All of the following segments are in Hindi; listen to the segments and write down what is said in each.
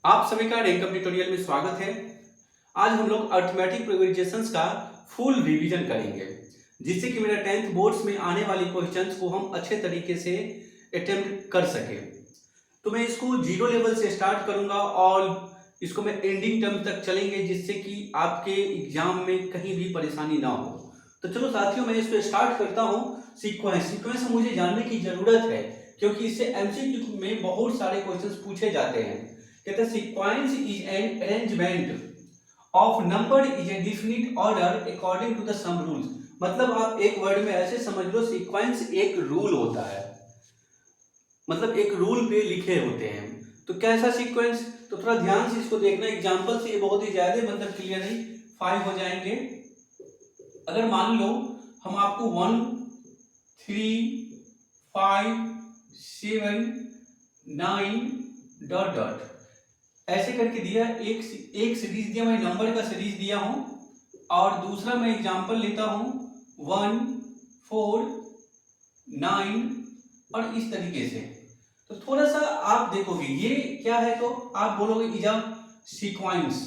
आप सभी का रैंक अप ट्यूटोरियल में स्वागत है। आज हम लोग अरिथमेटिक प्रोग्रेशंस का फुल रिवीजन करेंगे, जिससे कि मेरा 10th बोर्ड्स में आने वाली क्वेश्चंस को हम अच्छे तरीके से अटेम्प्ट कर सके। तो मैं इसको जीरो लेवल से स्टार्ट करूंगा और इसको मैं एंडिंग टर्म तक चलेंगे, जिससे कि आपके एग्जाम में कहीं भी परेशानी ना हो। तो चलो साथियों, मैं इसको स्टार्ट करता हूँ। सीक्वेंस मुझे जानने की जरूरत है, क्योंकि इससे एमसीक्यू में बहुत सारे क्वेश्चंस पूछे जाते हैं। कहते हैं sequence is an arrangement of number is a definite order according to the some rules. मतलब आप एक वर्ड में ऐसे समझ लो, सीक्वेंस एक रूल होता है, मतलब एक रूल पे लिखे होते हैं। तो कैसा सीक्वेंस, तो थोड़ा ध्यान से इसको देखना। एग्जांपल से ये बहुत ही ज्यादा मतलब क्लियर नहीं 5 हो जाएंगे। अगर मान लो हम आपको 1 3 5 7 9 डॉट डॉट ऐसे करके दिया, एक सीरीज दिया, मैं नंबर का सीरीज दिया हूं, और दूसरा मैं एग्जांपल लेता हूं 1 4 9 और इस तरीके से। तो थोड़ा सा आप देखोगे ये क्या है, तो आप बोलोगे इज अ सीक्वेंस।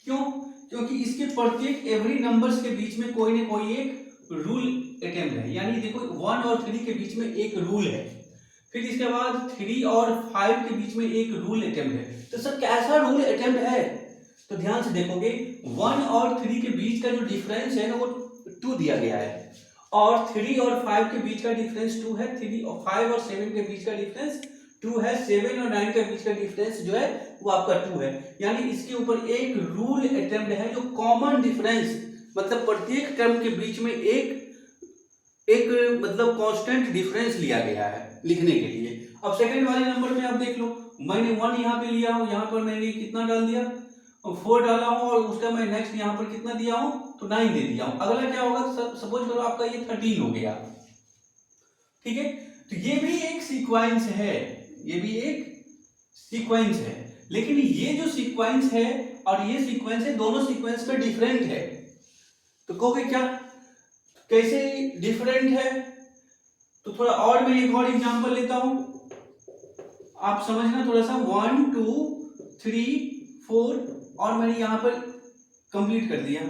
क्यों? क्योंकि इसके प्रत्येक एवरी नंबर्स के बीच में कोई ना कोई एक रूल अटेम्प्ट है। यानी देखो 1 और 3 के बीच में एक रूल है, फिर इसके बाद 3 और 5 के बीच में एक रूल अटेम्प्ट है। तो सर कैसा रूल अटेम्प्ट है, तो ध्यान से देखोगे 1 और 3 के बीच का जो डिफरेंस है ना, वो 2 दिया गया है, और 3 और 5 के बीच का डिफरेंस 2 है। 3 और 5 और 7 के बीच का डिफरेंस 2 है। 7 और 9 के बीच का डिफरेंस जो है वो आपका 2 है। यानी इसके ऊपर एक रूल अटेम्प्ट है, जो कॉमन डिफरेंस, मतलब प्रत्येक टर्म के बीच में एक मतलब कांस्टेंट डिफरेंस लिया गया है लिखने के लिए। अब सेकंड वाले नंबर में आप देख लो, मैंने 1 यहाँ पे लिया हूँ, यहाँ पर मैंने कितना डाल दिया, 4 डाला हूँ, और उसका मैं नेक्स्ट यहाँ पर कितना दिया हूँ, तो 9 दे दिया हूँ। अगला क्या होगा, सपोज करो आपका ये 13 हो गया, ठीक है। तो ये भी एक सीक्वेंस है, ये भी एक सीक्वेंस है। लेकिन ये जो सीक्वेंस है और ये सीक्वेंस है, दोनों सीक्वेंस में डिफरेंट है। तो कहोगे क्या, कैसे डिफरेंट है, तो थोड़ा और मैं एक और एग्जांपल लेता हूं, आप समझना थोड़ा सा। 1 2 3 4 और मैंने यहां पर कंप्लीट कर दिया,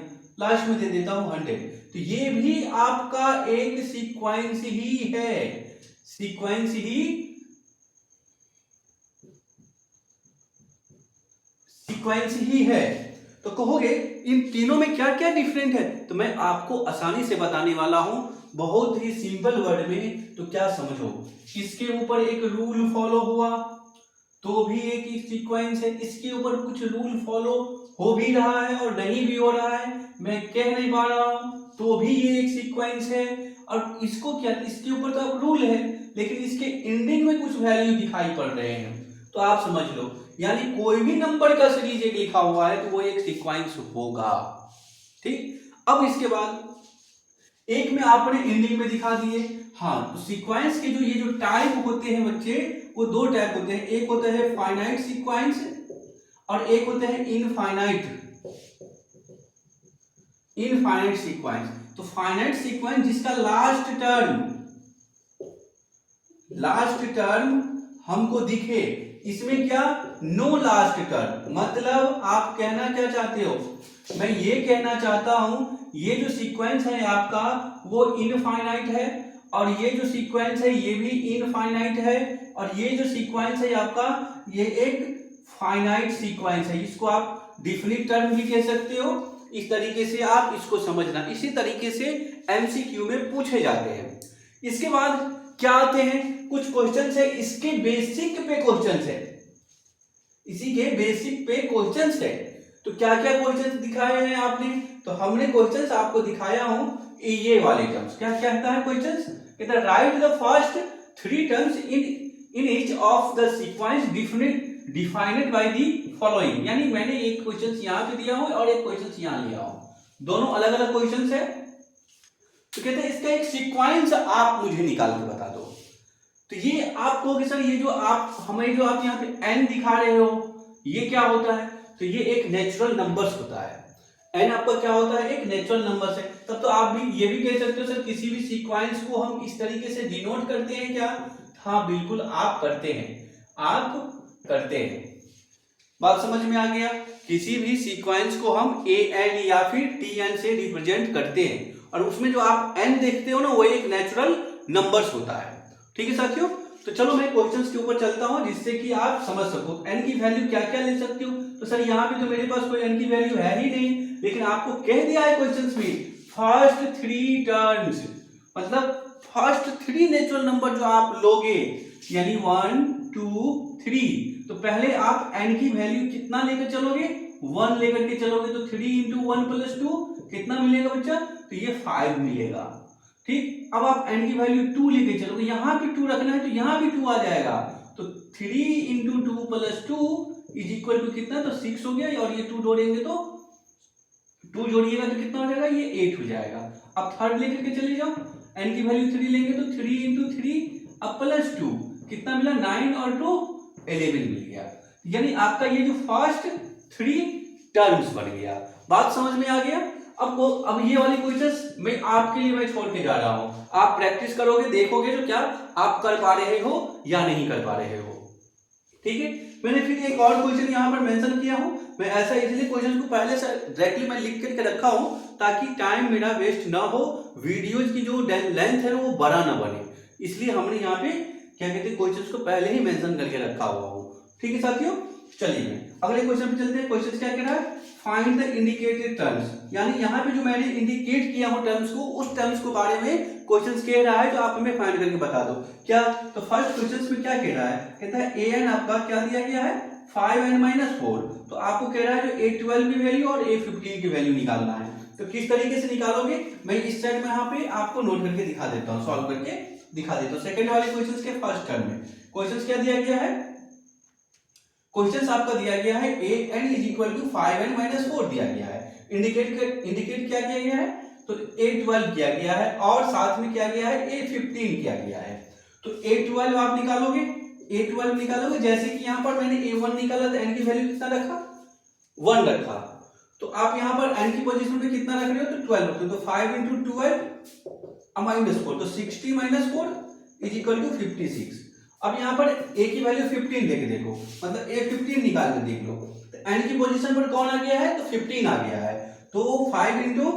लास्ट में दे देता हूं 100। तो ये भी आपका एक सीक्वेंस ही है, सीक्वेंस ही है। तो कहोगे इन तीनों में क्या क्या डिफरेंट है, तो मैं आपको आसानी से बताने वाला हूं, बहुत ही सिंपल वर्ड में। तो क्या समझो, इसके ऊपर एक रूल फॉलो हुआ तो भी एक सीक्वेंस है, इसके ऊपर कुछ रूल फॉलो हो भी रहा है और नहीं भी हो रहा है, मैं कह नहीं पा रहा हूं, तो भी ये एक सीक्वेंस है। और इसको क्या, इसके ऊपर तो अब रूल है, लेकिन इसके एंडिंग में कुछ वैल्यू दिखाई पड़ रहे हैं, तो आप समझ लो। यानी कोई भी नंबर का सीरीज एक लिखा हुआ है तो वो एक सीक्वेंस होगा, ठीक। अब इसके बाद एक में आपने एंडिंग में दिखा दिए। हाँ, तो सीक्वेंस के ये जो टाइप होते हैं बच्चे, वो 2 टाइप होते हैं। एक होता है फाइनाइट सीक्वेंस और एक होता है इनफाइनाइट सीक्वेंस। तो फाइनाइट सीक्वेंस जिसका लास्ट टर्म हमको दिखे, इसमें क्या, नो लास्ट टर्म। मतलब आप कहना क्या चाहते हो, मैं ये कहना चाहता हूं ये जो सीक्वेंस है आपका वो इनफाइनाइट है, और ये जो सीक्वेंस है ये भी इनफाइनाइट है, और ये जो सीक्वेंस है आपका ये एक फाइनाइट सीक्वेंस है। इसको आप डिफिनिट टर्म भी कह सकते हो। इस तरीके से आप इसको समझना, इसी तरीके से एमसीक्यू में पूछे जाते हैं। इसके बाद क्या आते हैं, कुछ क्वेश्चंस है, इसके बेसिक पे क्वेश्चंस है, इसी के बेसिक पे क्वेश्चंस है। तो क्या क्या क्वेश्चंस दिखाए हैं आपने, तो हमने क्वेश्चंस आपको दिखाया हूं ये वाले टर्म्स। क्या कहता है क्वेश्चंस, कहता है right the first 3 terms in each of the sequence defined by the following. यानी मैंने एक क्वेश्चंस यहां पे दिया हूं और एक क्वेश्चंस यहां लिया हूं, दोनों अलग अलग क्वेश्चंस है। तो कहते हैं इसका एक सीक्वेंस आप मुझे निकाल के बता दो। तो ये आप कहोगे सर ये जो आप हमें जो आप यहाँ पे n दिखा रहे हो ये क्या होता है, तो ये एक नेचुरल नंबर्स होता है। n आपका क्या होता है, एक नेचुरल नंबर्स है। तब तो आप भी ये भी कह सकते हो सर किसी भी सीक्वेंस को हम इस तरीके से डिनोट करते हैं क्या, हाँ बिल्कुल आप करते हैं, बात समझ में आ गया। किसी भी सीक्वेंस को हम ए एन या फिर टी एन से रिप्रेजेंट करते हैं, और उसमें जो आप एन देखते हो ना, वो एक नेचुरल नंबर्स होता है। ठीक है साथियों, तो चलो मैं क्वेश्चंस के ऊपर चलता हूं जिससे कि आप समझ सको एन की वैल्यू क्या क्या ले सकते हो। तो सर यहाँ पे तो मेरे पास कोई एन की वैल्यू है ही नहीं, लेकिन आपको कह दिया है क्वेश्चंस में फर्स्ट 3 टर्म्स, मतलब फर्स्ट 3 नेचुरल नंबर जो आप लोगे, यानी 1 2 3, तो पहले आप n की वैल्यू कितना लेकर चलोगे, 1 लेकर के चलोगे, तो 3 इंटू 1 प्लस 2 कितना मिलेगा बच्चा, तो ये 5 मिलेगा। ठीक, अब आप n की वैल्यू 2 लेके चलोगे, यहां पे 2 रखना है तो यहां भी 2 आ जाएगा, तो 3 into 2 plus 2 is equal to कितना, तो 6 हो गया, और ये 2 जोड़ेंगे तो 2 जोड़िएगा तो कितना हो जाएगा, ये 8 हो जाएगा। अब थर्ड लेकर के चले जाओ, n की वैल्यू 3 लेंगे तो 3 इंटू 3 अब प्लस 2 कितना मिला, 9 और 2 11 मिल गया। यानी आपका ये जो फर्स्ट 3 टर्म्स बन गया। बात समझ में आ गया। अब ये वाली क्वेश्चंस मैं आपके लिए मैं छोड़ के जा रहा हूं, आप प्रैक्टिस करोगे, देखोगे तो क्या आप कर पा रहे हो या नहीं कर पा रहे हो। ठीक है, मैंने फिर एक और क्वेश्चन यहाँ पर मेंशन किया हूं, मैं ऐसा इसलिए क्वेश्चन को पहले से डायरेक्टली मैं लिख करके रखा हूं ताकि टाइम मेरा वेस्ट ना हो, वीडियोज की जो लेंथ है वो बड़ा ना बने, इसलिए हमने यहाँ पे क्या कहते हैं क्वेश्चंस को पहले ही मेंशन करके रखा हुआ हूं। ठीक है साथियों, चलिए मैं अगले क्वेश्चन पे चलते हैं। क्वेश्चन क्या कह रहा है, फाइंड द इंडिकेटेड टर्म्स, यानी यहाँ पे जो मैंने इंडिकेट किया हूं टर्म्स को, उस टर्म्स के बारे में क्वेश्चन कह रहा है, जो आप हमें फाइंड करके बता दो। क्या, तो फर्स्ट क्वेश्चन में क्या कह रहा है, कहता है ए एन आपका क्या दिया गया है 5n-4, तो आपको कह रहा है जो A12 की वैल्यू और A15 की वैल्यू निकालना है। तो किस तरीके से निकालोगे, मैं इस साइड में यहाँ पे आपको नोट करके दिखा देता हूँ, सॉल्व करके दिखा देता हूँ। सेकंड वाले क्वेश्चंस के फर्स्ट टर्म में क्वेश्चंस क्या दिया गया है, क्वेश्चंस आपका दिया गया है a n is equal to 5n-4 दिया गया है। इंडिकेट क्या किया गया है, तो A12 किया गया है, और साथ में क्या गया है A15 किया गया है। तो A12 आप निकालोगे, A12 निकालोगे, जैसे कि यहाँ पर मैंने A1 निकाला तो n की वैल्यू कितना रखा, 1 रखा, तो आप यहाँ पर n की पोजीशन पे कितना रख रहे हो, तो 12 रखते हो, तो 5 इंटू 12 -4, तो 60 - 4 इज इक्वल टू 56। अब यहाँ पर a की वैल्यू 15 देके देखो, मतलब A15 निकाल के देख लो, तो n की पोजीशन पर कौन आ गया है, तो 15 आ गया है, तो 5 इंटू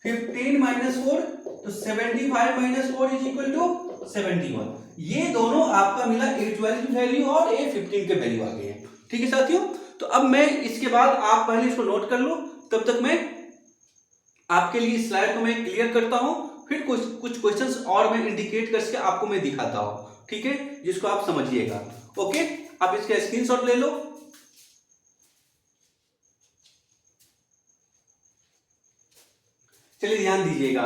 15 - 4, तो 75 - 4 इज इक्वल टू 71। ये दोनों आपका मिला A12 की वैल्यू और A15 के वैल्यू आ गए हैं। ठीक है साथियों, तो अब मैं इसके बाद आप पहले इसको नोट कर लो, तब तक मैं आपके लिए स्लाइड को मैं क्लियर करता हूं, फिर कुछ क्वेश्चंस और मैं इंडिकेट करके आपको मैं दिखाता हूं। ठीक है, जिसको आप समझिएगा। ओके, आप इसका स्क्रीनशॉट ले लो। चलिए ध्यान दीजिएगा,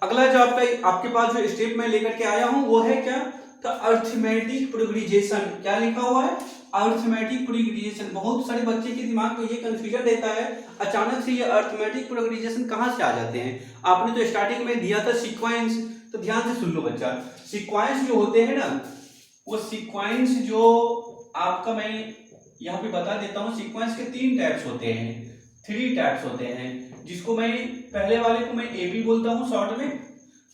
अगला जो आपके पास जो स्टेप मैं लेकर के आया हूं वो है क्या, तो अरिथमेटिक प्रोग्रेशन। क्या लिखा हुआ है, अरिथमेटिक प्रोग्रेशन। बहुत सारे बच्चे के दिमाग में ये कंफ्यूजन रहता है, अचानक से ये अरिथमेटिक प्रोग्रेशन कहां से आ जाते हैं। आपने तो स्टार्टिंग में दिया था सीक्वेंस, तो ध्यान से सुन लो बच्चा, सीक्वेंस जो होते हैं ना, वो सीक्वेंस जो आपका मैं यहाँ पे बता देता हूँ, सीक्वेंस के 3 टाइप्स होते हैं, 3 टाइप्स होते हैं, जिसको मैं पहले वाले को मैं एबी बोलता हूँ शॉर्ट में,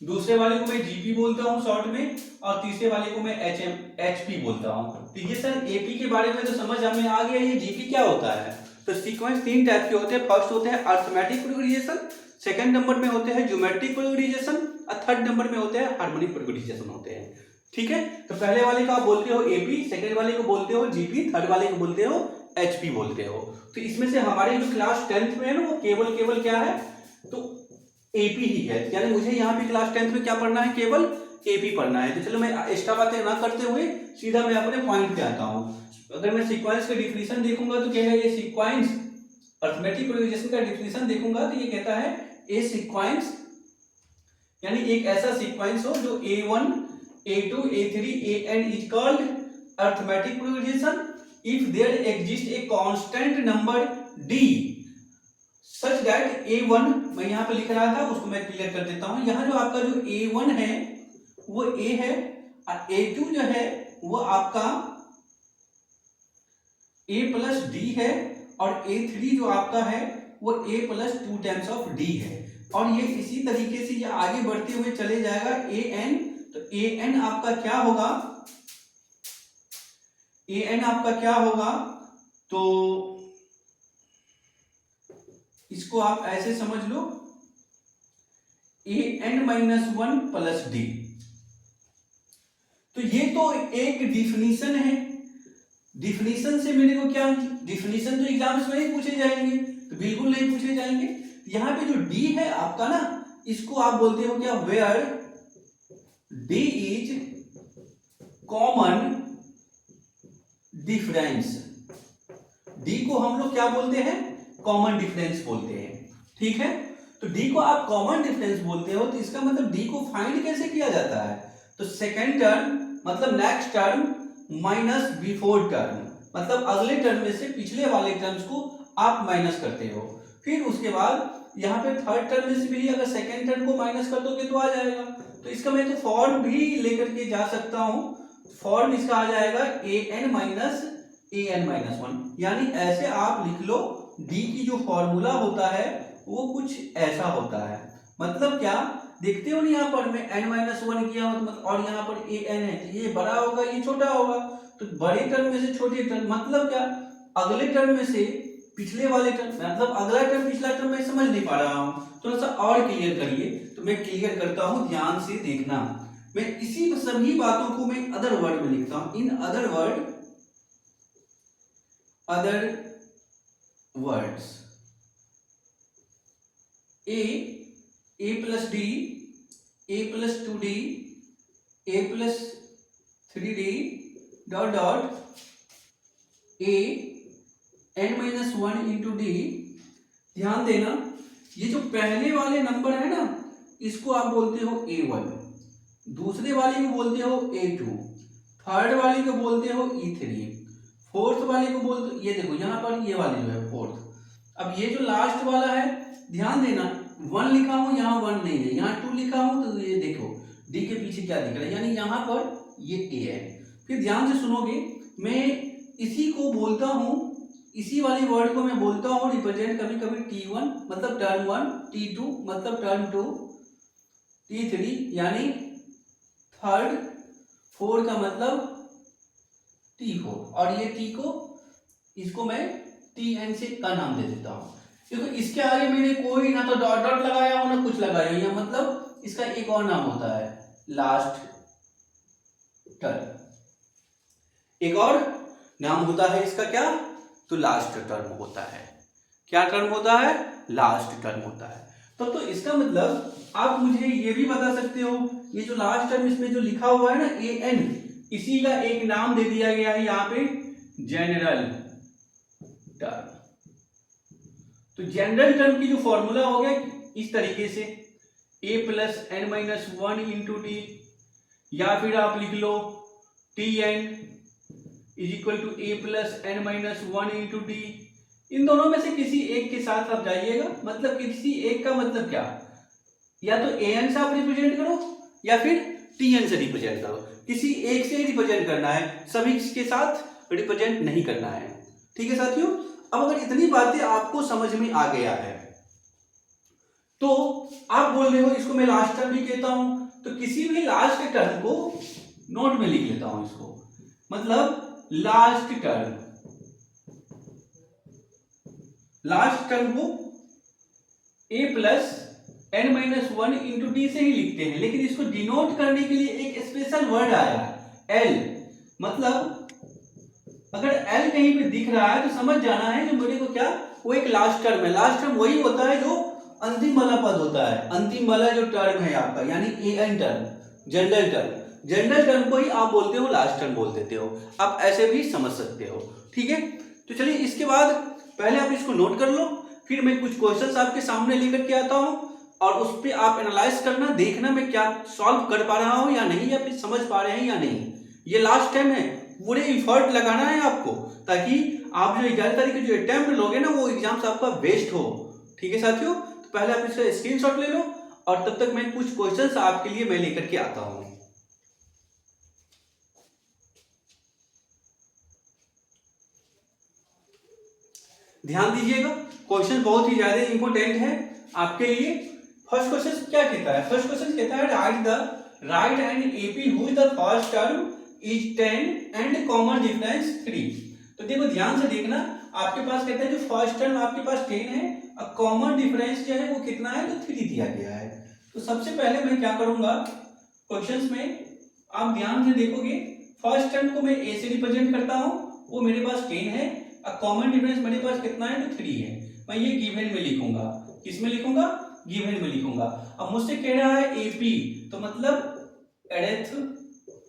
दूसरे वाले को मैं जीपी बोलता हूँ शॉर्ट में, और तीसरे वाले को मैं एचपी बोलता हूँ। तो ये सर एपी के बारे में तो समझ हमें आ गया, ये जीपी क्या होता है। तो सीक्वेंस 3 टाइप के होते हैं, फर्स्ट होते हैं अरिथमेटिक प्रोग्रेशन, सेकंड नंबर में होते हैं ज्योमेट्रिक प्रोग्रेशन, और थर्ड नंबर में होते हैं हार्मोनिक प्रोग्रेशन होते हैं। ठीक है, तो पहले वाले को आप बोलते हो एपी, सेकंड वाले को बोलते हो जीपी, थर्ड वाले को बोलते हो एचपी बोलते हो। तो इसमें से हमारे जो क्लास 10th में है ना, वो केवल क्या है, तो एपी ही है, यानी मुझे यहाँ पे क्लास 10th में क्या पढ़ना है, केवल एपी पढ़ना है। तो चलो मैं एक्स्ट्रा बातें ना करते हुए सीधा मैं अपने पॉइंट पे आता हूँ। अगर मैं सीक्वेंस का डिफिनीशन देखूंगा तो क्या है, ये सीक्वेंस अरिथमेटिक प्रोग्रेशन का डिफिनीशन देखूंगा तो ये कहता है ए सीक्वेंस, यानी एक ऐसा सीक्वेंस हो जो A1 A2 A3 AN is called arithmetic progression if there exists a constant number D such that A1, मैं यहाँ पे लिख रहा था उसको मैं क्लियर कर देता हूँ। यहाँ जो आपका जो A1 है वो A है, और A2 जो है वो आपका A plus D है, और A3 जो आपका है वो A plus 2 times of D है, और ये इसी तरीके से ये आगे बढ़ते हुए चले जाएगा AN। तो AN आपका क्या होगा, AN आपका क्या होगा, तो इसको आप ऐसे समझ लो, an-1 प्लस डी। तो ये तो एक डिफिनीशन है। डिफिनीशन से मेरे को क्या, डिफिनीशन तो एग्जाम्स में ही पूछे जाएंगे, तो बिल्कुल नहीं पूछे जाएंगे। यहाँ पे जो डी है आपका ना, इसको आप बोलते हो क्या, where D is common difference. D को हम लोग क्या बोलते हैं, कॉमन डिफरेंस बोलते हैं। ठीक है, तो डी को आप कॉमन डिफरेंस बोलते हो, तो इसका मतलब डी को फाइंड कैसे किया जाता है, तो सेकेंड टर्म मतलब next term minus before term, मतलब अगले टर्म में से पिछले वाले टर्म्स को आप माइनस करते हो। फिर उसके बाद यहाँ पे थर्ड टर्म में से भी अगर सेकेंड टर्म को माइनस कर दोगे तो आ जाएगा। तो इसका मैं तो फॉर्म भी लेकर के जा सकता हूँ। फॉर्म इसका आ जाएगा an माइनस an-1, यानी ऐसे आप लिख लो, डी की जो फॉर्मूला होता है वो कुछ ऐसा होता है। मतलब क्या, देखते हो ना, यहाँ पर मैं n-1 किया हूं, मतलब और यहाँ पर an है, तो ये बड़ा होगा ये छोटा होगा, तो बड़े टर्म में से छोटे टर्म, मतलब क्या, अगले टर्म में से पिछले वाले टर्म, मतलब अगला टर्म पिछला टर्म मैं समझ नहीं पा रहा हूँ, थोड़ा सा और क्लियर करिए। तो मैं क्लियर करता हूँ, ध्यान से देखना। मैं इसी सभी बातों को मैं अदर वर्ड में लिखता हूँ, in other word, other words, a plus D, a plus 2d, a plus 3d dot dot a n-1 into D. ध्यान देना, ये जो पहले वाले नंबर है ना, इसको आप बोलते हो a1, दूसरे वाले को बोलते हो a2, थर्ड वाले को बोलते हो e3, फोर्थ वाले को बोलते हो, ये देखो यहाँ पर ये वाले जो है फोर्थ। अब ये जो लास्ट वाला है, ध्यान देना, 1 लिखा हूं, यहाँ 1 नहीं है, यहाँ 2 लिखा हूं, तो ये देखो डी के पीछे क्या दिख रहा है, यानी यहाँ पर ये ए है। फिर ध्यान से सुनोगे, मैं इसी को बोलता हूं, इसी वाले वर्ड को मैं बोलता हूं रिप्रेजेंट कभी कभी T1 मतलब टर्म 1, T2 मतलब टर्म 2, T3 यानी थर्ड, 4 का मतलब T4, और ये T को, इसको मैं Tn से का नाम दे देता हूं। देखो इसके आगे मैंने कोई ना तो डॉट डॉट लगाया हो ना कुछ लगाया हो, या मतलब इसका एक और नाम होता है लास्ट टर्म, एक और नाम होता है इसका क्या, तो लास्ट टर्म होता है। क्या टर्म होता है, लास्ट टर्म होता है। तो इसका मतलब आप मुझे ये भी बता सकते हो, ये जो लास्ट टर्म इसमें जो लिखा हुआ है ना an, इसी का एक नाम दे दिया गया है यहाँ पे जनरल टर्म। तो जनरल टर्म की जो फॉर्मूला हो गया इस तरीके से, a plus n-1 into T, या फिर आप लिख लो Tn is equal to a plus n-1 into T. इन दोनों में से किसी एक के साथ आप जाइएगा, मतलब किसी एक का मतलब क्या, या तो an से आप रिप्रेजेंट करो या फिर Tn से रिप्रेजेंट करो, किसी एक से रिप्रेजेंट करना है, सभी के साथ रिप्रेजेंट नहीं करना है। ठीक है साथियों, अब अगर इतनी बातें आपको समझ में आ गया है, तो आप बोल रहे हो इसको मैं लास्ट टर्म भी कहता हूं, तो किसी भी लास्ट टर्म को नोट में लिख लेता हूं इसको, मतलब लास्ट टर्म को a plus n-1 into T से ही लिखते हैं, लेकिन इसको डिनोट करने के लिए एक स्पेशल वर्ड आया l, मतलब अगर l कहीं पे दिख रहा है तो समझ जाना है जो मेरे को क्या, वो एक लास्ट टर्म है। लास्ट टर्म वही होता है जो अंतिम वाला पद होता है, अंतिम वाला जो टर्म है आपका, यानी an term, general term. General term को ही आप बोलते हो लास्ट टर्म बोल देते हो, आप ऐसे भी समझ सकते हो। ठीक है, तो चलिए इसके बाद पहले आप इसको नोट कर लो, फिर मैं कुछ क्वेश्चंस आपके सामने लेकर के आता हूं और उस पर आप एनालाइज करना, देखना मैं क्या सॉल्व कर पा रहा हूं या नहीं, या फिर समझ पा रहे हैं या नहीं। ये लास्ट टाइम है, पूरे इफर्ट लगाना है आपको, ताकि आप जो 11 तारीख के जो अटेम्प्ट लोगे ना, वो एग्जाम्स आपका वेस्ट हो। ठीक है साथियों, तो पहले आप इसका स्क्रीनशॉट ले लो और तब तक मैं कुछ क्वेश्चंस आपके लिए मैं लेकर के आता हूं। ध्यान दीजिएगा, क्वेश्चन बहुत ही ज्यादा इंपॉर्टेंट है आपके लिए। फर्स्ट क्वेश्चन क्या कहता है, फर्स्ट क्वेश्चन कहता है write and AP whose the first term is 10 and common difference 3। तो देखो ध्यान से देखना, आपके पास कहता है जो फर्स्ट टर्म आपके पास 10 है, और कॉमन डिफरेंस जो है वो कितना है, तो 3 दिया गया है। तो सबसे पहले मैं क्या करूंगा क्वेश्चंस में, आप ध्यान से देखोगे, फर्स्ट टर्म को मैं ए से रिप्रेजेंट करता हूं, वो मेरे पास 10 है, और कॉमन डिफरेंस मेरे पास कितना है, तो 3 है। मैं ये गिवन में लिखूंगा, किसमें लिखूंगा, गिवन में लिखूंगा। अब मुझसे कह रहा है एपी, तो मतलब अरिथमेटिक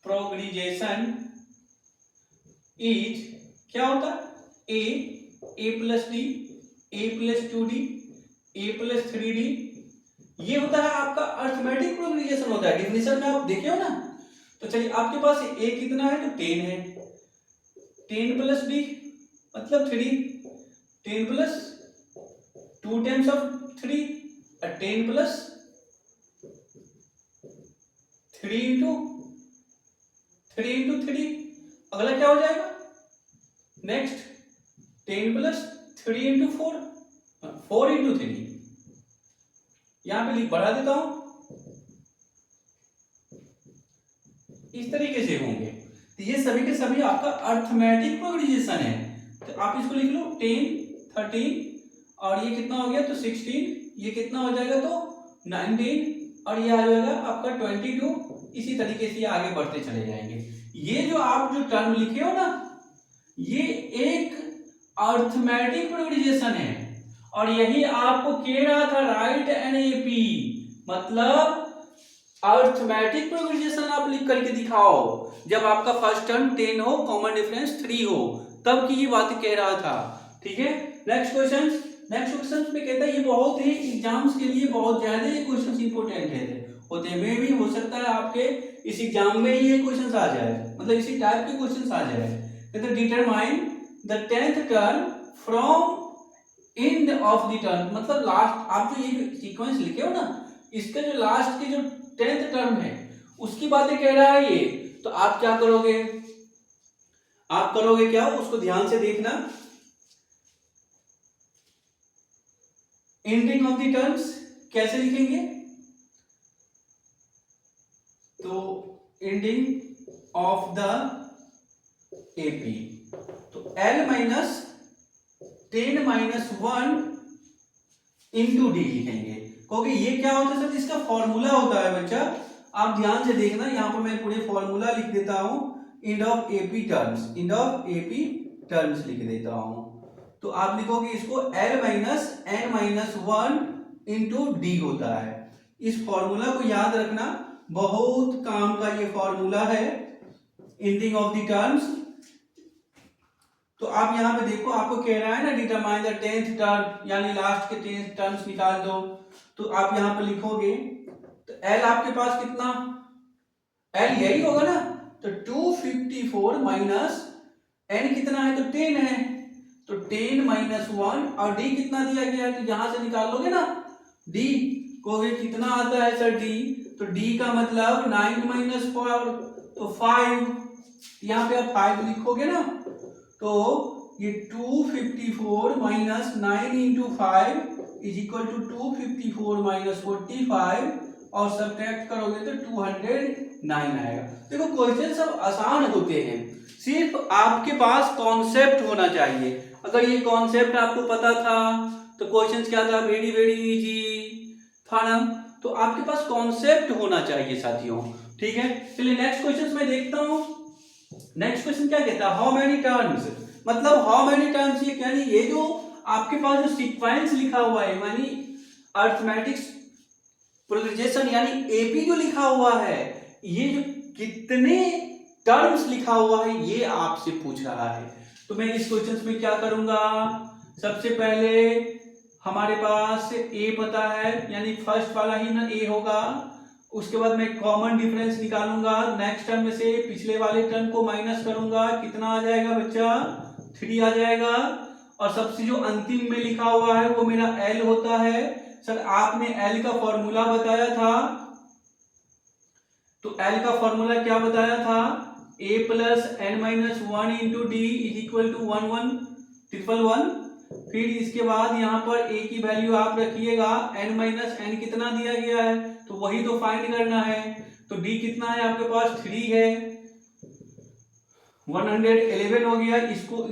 प्रोग्रेशन इज क्या होता है, ए प्लस डी, ए प्लस 2d, ए प्लस 3d, ये होता है आपका अरिथमेटिक प्रोग्रेशन होता है। डिफिनेशन में आप देखे हो ना। तो चलिए आपके पास ए कितना है, तो 10 है, 10 प्लस डी मतलब 3, 10 plus 2 times of 3, 10 plus 3 into 3, अगला क्या हो जाएगा, नेक्स्ट 10 प्लस 3 इंटू 4 इंटू 3, यहां पे बढ़ा देता हूं, इस तरीके से होंगे। तो ये सभी के सभी आपका अरिथमेटिक प्रोग्रेशन है। तो आप इसको लिख लो 10, 13, और ये कितना हो गया, तो 16, ये कितना हो जाएगा, तो 19, और ये आ जाएगा आपका 22। इसी तरीके से ये आगे बढ़ते चले जाएंगे। ये जो आप जो टर्म लिखे हो ना, ये एक अरिथमेटिक प्रोग्रेशन है, और यही आपको कह रहा था राइट एन एपी, मतलब अरिथमेटिक प्रोग्रेशन आप लिख करके दिखाओ। जब आपका फर्स्ट टर्म 10 हो, कॉमन डिफरेंस 3 हो, तब की ये बात कह रहा था। ठीक है, नेक्स्ट क्वेश्चन में कहता है, ये बहुत ही एग्जाम्स के लिए बहुत ज्यादा ये क्वेश्चन इंपोर्टेंट है, होते में भी हो सकता है आपके इस एग्जाम में ही ये क्वेश्चन आ जाए, मतलब इसी टाइप के क्वेश्चन आ जाए। कहते determine the 10th term from end of the term, मतलब लास्ट, आप जो ये सीक्वेंस लिखे हो ना, इसका जो लास्ट की जो 10th टर्म है उसकी बातें कह रहा है ये। तो आप क्या करोगे, आप करोगे क्या, उसको ध्यान से देखना। एंडिंग ऑफ द टर्म्स कैसे लिखेंगे, तो एंडिंग ऑफ द एपी, तो L minus 10 minus 1 into D लिखेंगे, क्योंकि ये क्या होता है सर, इसका फॉर्मूला होता है बच्चा। आप ध्यान से देखना, यहां पर मैं पूरे फॉर्मूला लिख देता हूं, end of AP terms, end of AP terms लिख देता हूं। तो आप लिखोगे इसको L minus n minus 1 into D होता है। इस फॉर्मूला को याद रखना, बहुत काम का ये फॉर्मूला है, एंडिंग ऑफ द टर्म्स। तो आप यहां पे देखो, आपको कह रहा है ना डिटरमाइन द 10th टर्म, यानी लास्ट के 10 टर्म्स निकाल दो। तो आप यहां पे लिखोगे, तो L आपके पास कितना, L यही होगा ना, तो 254 माइनस n कितना है, तो 10 है, तो 10 माइनस 1, और d कितना दिया गया है, तो यहां से निकाल लोगे ना d को, कितना आता है सर d, तो d का मतलब 9 माइनस 4, तो 5, यहाँ पे आप 5 लिखोगे ना, तो ये 254 minus 9 into 5 is equal to 254 minus 45, और सब्ट्रैक्ट करोगे तो 209 आएगा। देखो क्वेश्चन सब आसान होते हैं, सिर्फ आपके पास कॉन्सेप्ट होना चाहिए। अगर ये कॉन्सेप्ट आपको पता था तो क्वेश्चन क्या था, वेरी वेरी इजी था ना। तो आपके पास कॉन्सेप्ट होना चाहिए साथियों। ठीक है, चलिए नेक्स्ट क्वेश्चन में देखता हूं। नेक्स्ट क्वेश्चन क्या कहता है, हाउ मेनी टर्म्स, मतलब हाउ मेनी टर्म्स, ये यानी ये जो आपके पास जो सीक्वेंस लिखा हुआ है, यानी अरिथमेटिक प्रोग्रेशन यानी एपी जो लिखा हुआ है, ये जो कितने टर्म्स लिखा हुआ है ये आपसे पूछ रहा है। तो मैं इस क्वेश्चन में क्या करूंगा, सबसे पहले हमारे पास ए पता है, यानी फर्स्ट वाला ही ना ए होगा। उसके बाद मैं कॉमन डिफरेंस निकालूंगा, नेक्स्ट टर्म में से पिछले वाले टर्म को माइनस करूंगा, कितना आ जाएगा बच्चा, 3 आ जाएगा। और सबसे जो अंतिम में लिखा हुआ है वो मेरा L होता है। सर आपने L का फॉर्मूला बताया था, तो L का फॉर्मूला क्या बताया था, a plus n minus 1 into D is equal to 11111। फिर इसके बाद यहाँ पर a की वैल्यू आप रखिएगा, n माइनस n कितना दिया गया है तो वही तो फाइंड करना है। तो d कितना है आपके पास, 3 है। 111 हो गया, इसको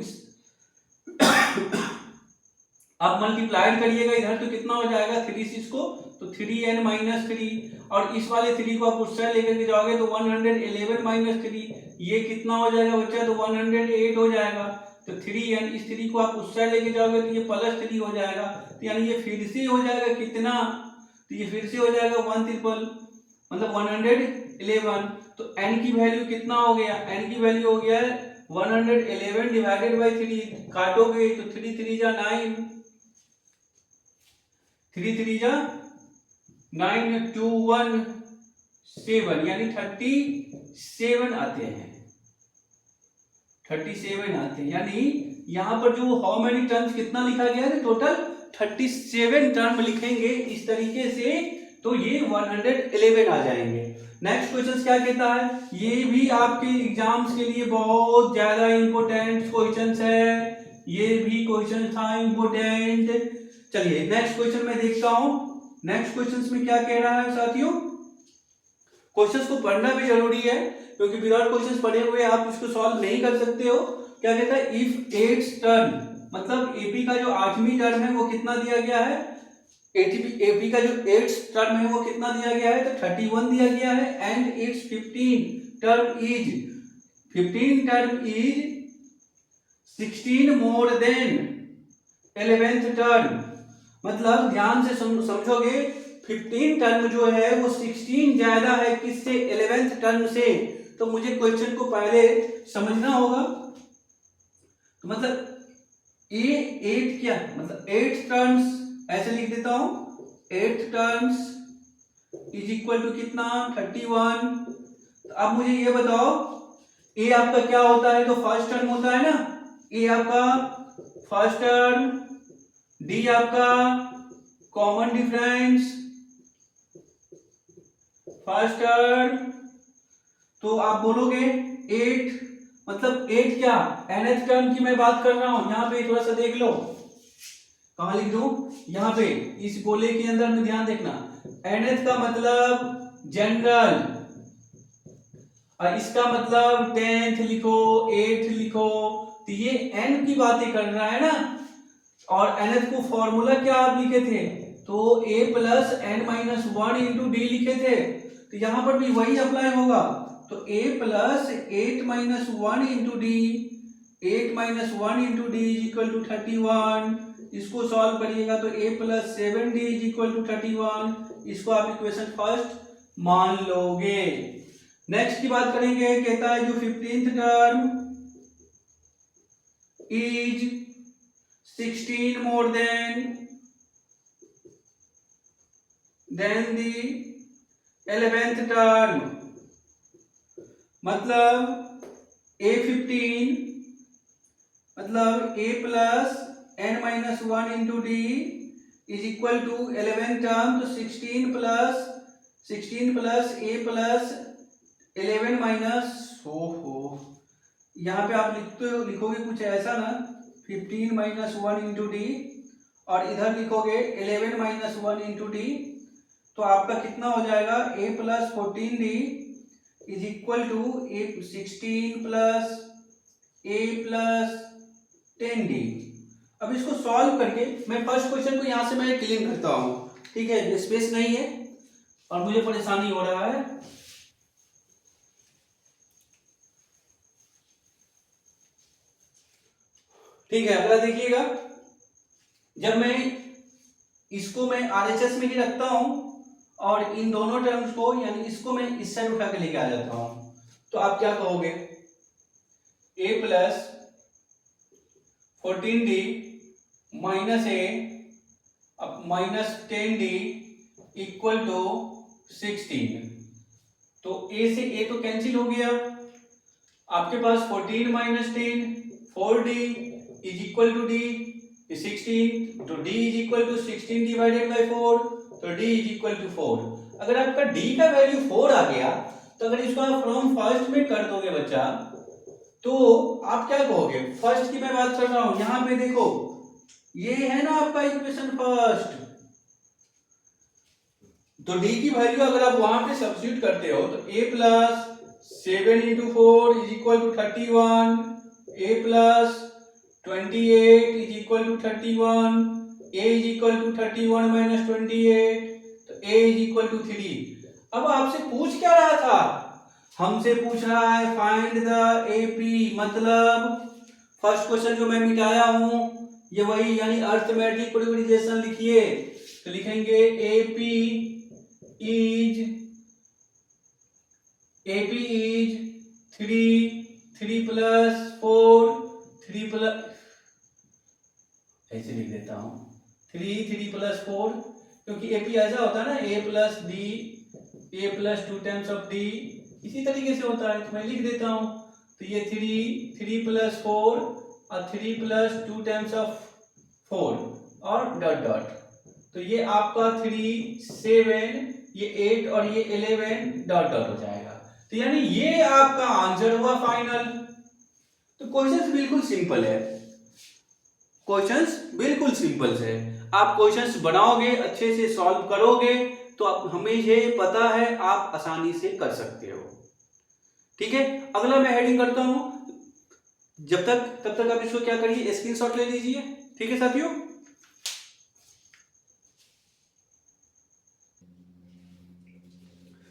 आप मल्टीप्लाइड करिएगा इधर तो कितना हो जाएगा 3 से इसको, तो 3n-3, और इस वाले 3 को आप उस साइड लेकर के जाओगे तो 111-3 ये कितना हो जाएगा बच्चा, तो 108 हो जाएगा। तो 3n, इस 3 को आप उस साइड लेके जाओगे तो ये +3 हो जाएगा, तो यानी ये फिर से हो जाएगा कितना, तो ये फिर से हो जाएगा 1 मतलब 111। तो n की वैल्यू कितना हो गया, n की वैल्यू हो गया 111 डिवाइडेड बाई 3, काटोगे तो 3 3 जा 9, 3 3 जा 9, 2 1 7, यानी 37 आते हैं, 37 आते हैं। यानी यहाँ पर जो हाउ मेनी टर्म्स कितना लिखा गया है, टोटल 37 टर्म लिखेंगे इस तरीके से, तो ये 111 आ जाएंगे। नेक्स्ट क्वेश्चन क्या कहता है, ये भी आपके एग्जाम्स के लिए बहुत ज्यादा इंपॉर्टेंट क्वेश्चन है, ये भी क्वेश्चन था इंपॉर्टेंट। चलिए नेक्स्ट क्वेश्चन में देखता हूं, नेक्स्ट क्वेश्चन में क्या कह रहा है साथियों। क्वेश्चंस को पढ़ना भी जरूरी है, क्योंकि विदाउट क्वेश्चंस पढ़े हुए आप उसको सॉल्व नहीं कर सकते हो। क्या कहता है, इफ 8th टर्म, मतलब एपी का जो 8वीं टर्म है वो कितना दिया गया है, एपी का जो 8th टर्म है वो कितना दिया गया है, तो 31 दिया गया है, and it's 15 term is 16 more then 11th term. मतलब ध्यान से समझोगे, 15 टर्म जो है वो 16 ज्यादा है किससे, 11th टर्म से। तो मुझे क्वेश्चन को पहले समझना होगा। तो मतलब ये 8 क्या, मतलब 8 टर्म्स ऐसे लिख देता हूं, 8 टर्म्स इज इक्वल टू कितना 31। तो अब मुझे ये बताओ, ए आपका क्या होता है, तो फर्स्ट टर्म होता है ना, ए आपका फर्स्ट टर्म, डी आपका कॉमन डिफरेंस फर्स्ट टर्म। तो आप बोलोगे 8, मतलब 8 क्या, nth टर्म की मैं बात कर रहा हूं। यहां पे थोड़ा सा देख लो, कहां लिख दूं, यहां पे इस गोले के अंदर में ध्यान देखना, nth का मतलब जनरल, और इसका मतलब 10th लिखो, 8th लिखो। तो ये n की बातें कर रहा है ना, और nth को फॉर्मूला क्या आप लिखे थे, तो a plus n minus 1 into D लिखे थे। तो यहां पर भी वही अप्लाई होगा, तो a plus 8 minus 1 into D, 8 minus 1 into D is equal to 31। इसको सॉल्व करिएगा तो a plus 7d is equal to 31। इसको आप इक्वेशन फर्स्ट मान लोगे। नेक्स्ट की बात करेंगे, कहता है जो 15th term is 16 more than the 11th term. मतलब a15 मतलब a plus n minus 1 into D is equal to 11th term. तो 16 प्लस a प्लस 11 माइनस, यहाँ पे आप लिखोगे कुछ ऐसा ना, 15 माइनस 1 इंटू डी, और इधर लिखोगे 11 माइनस 1 इंटू डी। तो आपका कितना हो जाएगा, a plus 14d is equal to 16 plus a plus 10d। अब इसको सॉल्व करके मैं फर्स्ट क्वेश्चन को यहां से मैं क्लीन करता हूं, ठीक है, स्पेस नहीं है और मुझे परेशानी हो रहा है। ठीक है, अगला देखिएगा, जब मैं इसको मैं RHS में ही रखता हूं और इन दोनों टर्म्स को, यानी इसको मैं इस साइड उठा के लेके आ जाता हूं, तो आप क्या कहोगे, a plus 14d minus a अब माइनस 10d इक्वल टू 16। तो a से a तो कैंसिल हो गया, आपके पास 14 minus 10 4d is equal to d 16। तो d is equal to 16 divided by 4, तो d इज इक्वल टू 4। अगर आपका d का वैल्यू 4 आ गया, तो अगर इसको आप फ्रॉम फर्स्ट में कर दोगे बच्चा, तो आप क्या कहोगे, फर्स्ट की मैं बात कर रहा हूं, यहां पे देखो ये है ना आपका इक्वेशन फर्स्ट। तो d की वैल्यू अगर आप वहां पे सब्स्टिट्यूट करते हो तो a plus 7 into 4 is equal to 31, a plus 28 is equal to 31, a is equal to 31 minus 28, तो a is equal to 3। अब आपसे पूछ क्या रहा था, हमसे पूछ रहा है फाइंड द AP, मतलब फर्स्ट क्वेश्चन जो मैं मिटाया हूं ये वही, यानी अर्थमेटिक प्रोग्रेशन लिखिए, तो लिखेंगे AP is 3 plus 4 3 plus, ऐसे लिख देता हूं 3 plus 4, क्योंकि AP ऐसा होता है ना, A plus D, A plus 2 times of D, इसी तरीके से होता है, तो मैं लिख देता हूं, तो ये 3 plus 4 और 3 plus 2 times of 4 और डॉट डॉट, तो ये आपका 3 7 ये 8 और ये 11 डॉट डॉट हो जाएगा, तो यानी ये आपका आंसर हुआ फाइनल। तो क्वेश्चंस बिल्कुल सिंपल है, क्वेश्चंस बिल्कुल सिंपल है, आप क्वेश्चंस बनाओगे अच्छे से सॉल्व करोगे तो आप, हमें ये पता है आप आसानी से कर सकते हो। ठीक है, अगला मैं हेडिंग करता हूं, तब तक आप इसको क्या करिए, स्क्रीनशॉट ले लीजिए। ठीक है साथियों,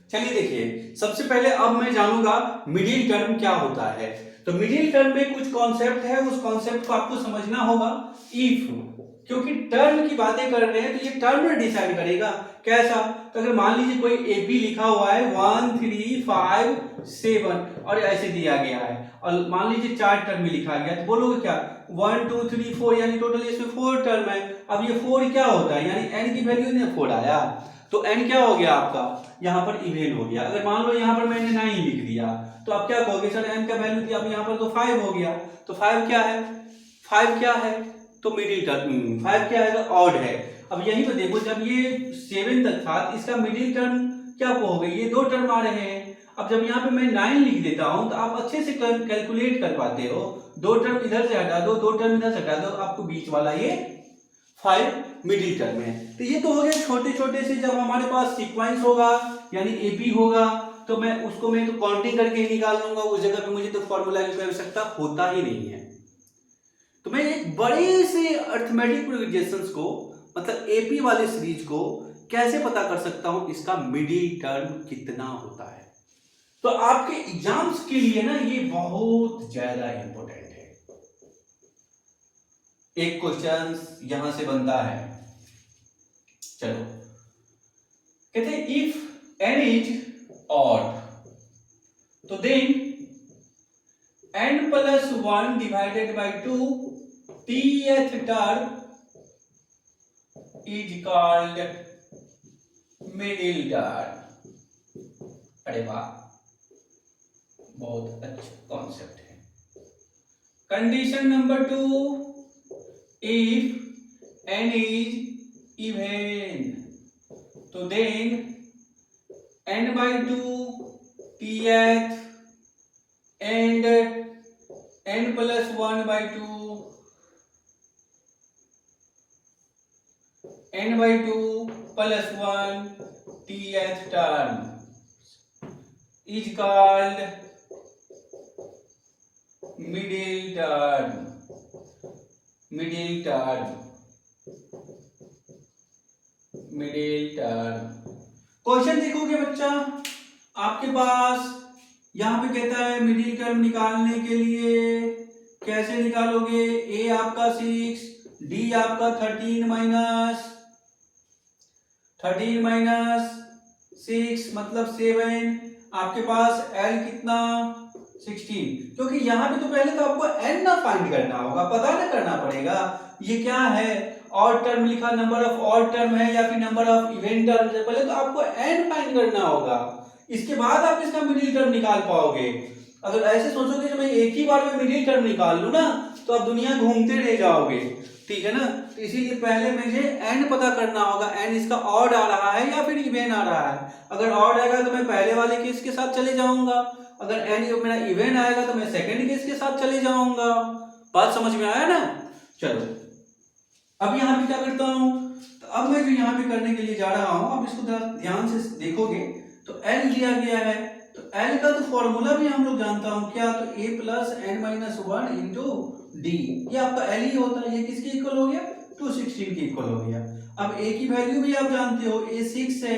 चलिए देखिए, सबसे पहले अब मैं जानूंगा मिडिल टर्म क्या होता है। तो मिडिल टर्म में कुछ कॉन्सेप्ट है, उस कॉन्सेप्ट को आपको समझना होगा। इफ, क्योंकि टर्म की बातें कर रहे हैं तो ये टर्म डिसाइड करेगा कैसा, तो अगर मान लीजिए कोई ए बी लिखा हुआ है 1 3 5 7 और ऐसे दिया गया है, और मान लीजिए 4 टर्म में लिखा गया, तो बोलोगे क्या 1 2 3 4, यानी टोटल इसमें 4 टर्म है। अब ये 4 क्या होता है, यानी n की वैल्यू ने 4 आया, तो n क्या हो गया आपका, यहाँ पर इवेन हो गया। अगर मान लो यहाँ पर मैंने 9 लिख दिया, तो आप क्या कहोगे, सर n का वैल्यू दिया, अब यहाँ पर तो 5 हो गया, तो 5 क्या है, 5 क्या है, तो मिडिल टर्म 5 क्या है, ऑड है। अब यही पे देखो, जब ये 7 तक था इसका मिडिल टर्म क्या हो गई, ये 2 टर्म आ रहे हैं। अब जब यहाँ पे मैं 9 लिख देता हूं तो आप अच्छे से कैलकुलेट कर पाते हो, 2 टर्म इधर से हटा दो, 2 टर्म इधर से हटा दो, आपको बीच वाला ये 5 मिडिल टर्म है। तो ये तो हो गया छोटे छोटे से, जब हमारे पास सीक्वेंस होगा यानी एपी होगा तो मैं उसको मैं तो काउंटिंग करके ही निकाल लूंगा, उस जगह पे मुझे तो फॉर्मूला की आवश्यकता होता ही नहीं है। तो मैं एक बड़े से अर्थमेटिक प्रोग्रेशंस को, मतलब एपी वाले सीरीज को कैसे पता कर सकता हूं इसका मिडिल टर्म कितना होता है। तो आपके एग्जाम्स के लिए ना ये बहुत ज्यादा इंपॉर्टेंट है। एक क्वेश्चन यहां से बनता है, चलो कहते हैं इफ n इज ऑड तो then n plus 1 divided by 2 tth term is called middle term. अरे वाह, बहुत अच्छा कॉन्सेप्ट है। Condition number 2, if n is even तो then n by 2 tth and n plus 1 by 2 n by 2 plus 1 tth term is called middle term। Middle term, middle term. Question देखोगे बच्चा, आपके पास यहां पे कहता है मिडिल टर्म निकालने के लिए कैसे निकालोगे, ए आपका 6, डी आपका 13 माइनस 6 मतलब 7, आपके पास एल कितना 16, क्योंकि यहां पे तो पहले तो आपको n ना फाइंड करना होगा, पता ना करना पड़ेगा ये क्या है, ऑड टर्म लिखा, नंबर ऑफ ऑड टर्म है या फिर नंबर ऑफ इवन टर्म है, पहले तो आपको n फाइंड करना होगा, इसके बाद आप इसका मिडिल टर्म निकाल पाओगे। अगर ऐसे सोचोगे कि मैं एक ही बार में मिडिल टर्म निकाल लूं ना तो आप दुनिया घूमते रह जाओगे, ठीक है ना। तो इसीलिए पहले मुझे n पता करना होगा, n इसका ऑड आ रहा है या फिर इवन आ रहा है। अगर ऑड आएगा तो मैं पहले वाले केस के साथ चले जाऊंगा, अगर n मेरा इवन आएगा तो मैं सेकंड केस के साथ चले जाऊंगा। बात समझ में आया ना। चलो अब यहाँ पे क्या करता हूँ, तो अब मैं जो यहाँ पे करने के लिए जा रहा हूँ, अब इसको ध्यान से देखोगे तो n दिया गया है, तो L का तो फॉर्मूला भी हम लोग जानता हूं क्या, तो a plus N minus one into D, ये आपका L ही होता है। ये किसके इक्वल हो गया, 216 के इक्वल हो गया। अब a की वैल्यू भी आप जानते हो, a 6 है,